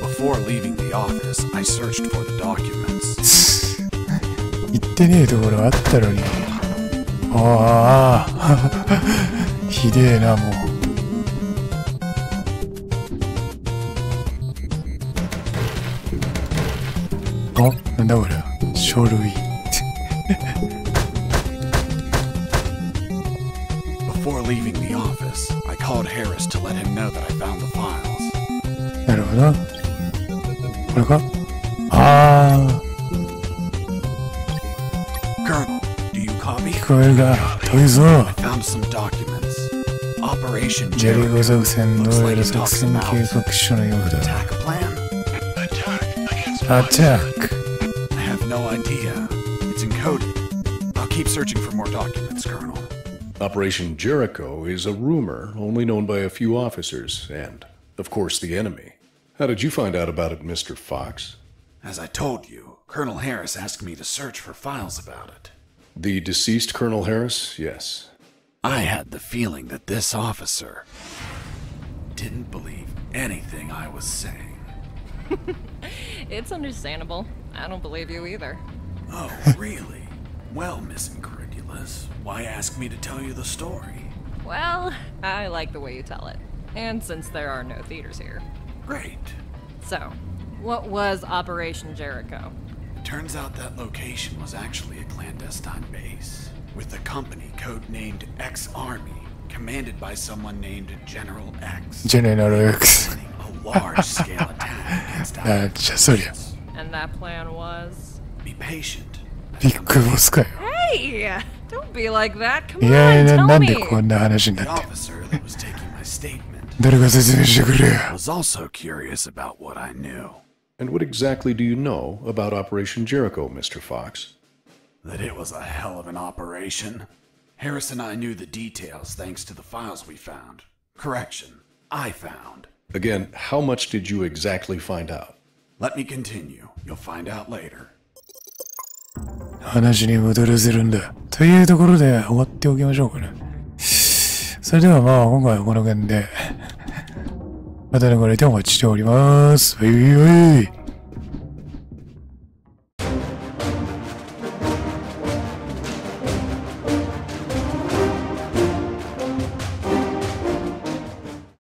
[SPEAKER 2] Before leaving the office, I searched for the documents.
[SPEAKER 1] 行ってねえところあったのに。ああ、ひでえな、もう。あ、なんだこれ。書類。
[SPEAKER 2] Before leaving the office, I called Harris to let him know that I found the files.
[SPEAKER 1] なるほど。これか？ああ、
[SPEAKER 2] Colonel, do you copy?
[SPEAKER 1] 聞こえるか。遠いぞ。
[SPEAKER 2] I found some documents. Operation
[SPEAKER 1] ジェリゴ
[SPEAKER 2] Jericho
[SPEAKER 1] 作戦、ど
[SPEAKER 2] looks
[SPEAKER 1] うや
[SPEAKER 2] like
[SPEAKER 1] ら
[SPEAKER 2] it
[SPEAKER 1] 作
[SPEAKER 2] talks
[SPEAKER 1] 戦
[SPEAKER 2] about
[SPEAKER 1] 計画書のようだ。
[SPEAKER 2] attack plan.
[SPEAKER 6] Attack against
[SPEAKER 1] ア
[SPEAKER 6] my
[SPEAKER 1] タック。
[SPEAKER 2] I have no idea. It's encoded. I'll keep searching for more documents, Colonel.
[SPEAKER 3] Operation Jericho is a rumor only known by a few officers and, of course, the enemy. How did you find out about it, Mr. Fox?
[SPEAKER 2] As I told you, Colonel Harris asked me to search for files about it.
[SPEAKER 3] The deceased Colonel Harris? Yes.
[SPEAKER 2] I had the feeling that this officer didn't believe anything I was saying.
[SPEAKER 8] It's understandable. I don't believe you either.
[SPEAKER 2] Oh, really? Well, Miss Incredulous, why ask me to tell you the story?
[SPEAKER 8] Well, I like the way you tell it. And since there are no theaters here.
[SPEAKER 2] Great.
[SPEAKER 8] So, what was Operation Jericho?
[SPEAKER 2] Turns out that location was actually a clandestine base, with a company codenamed X-Army, commanded by someone named General X.
[SPEAKER 1] ジェネラル X。
[SPEAKER 2] planning a large-scale attack against
[SPEAKER 1] な
[SPEAKER 2] our
[SPEAKER 1] んじゃそりゃ。
[SPEAKER 8] And that plan was?
[SPEAKER 2] Be patient.
[SPEAKER 1] ビッグボスかよ。
[SPEAKER 8] Hey! Don't be like that. Come
[SPEAKER 1] いやい
[SPEAKER 8] on,
[SPEAKER 1] や、
[SPEAKER 8] tell
[SPEAKER 1] なんで
[SPEAKER 8] me.
[SPEAKER 1] こんな話に
[SPEAKER 2] The
[SPEAKER 1] なってる。
[SPEAKER 2] officer that was taking my statement
[SPEAKER 1] 誰か説明してくれよ。
[SPEAKER 2] was also curious about what I knew.
[SPEAKER 3] And what exactly do you know about Operation Jericho, Mr. Fox?
[SPEAKER 2] That it was a hell of an operation. Harris and I knew the details thanks to the files we found. Correction, I found.
[SPEAKER 3] Again, how much did you exactly find out?
[SPEAKER 2] Let me continue. You'll find out later.
[SPEAKER 1] 話に戻らせるんだ。というところで終わっておきましょうかね。それではまあ今回はこの件で、またね、ご来店お待ちしております。はいはい。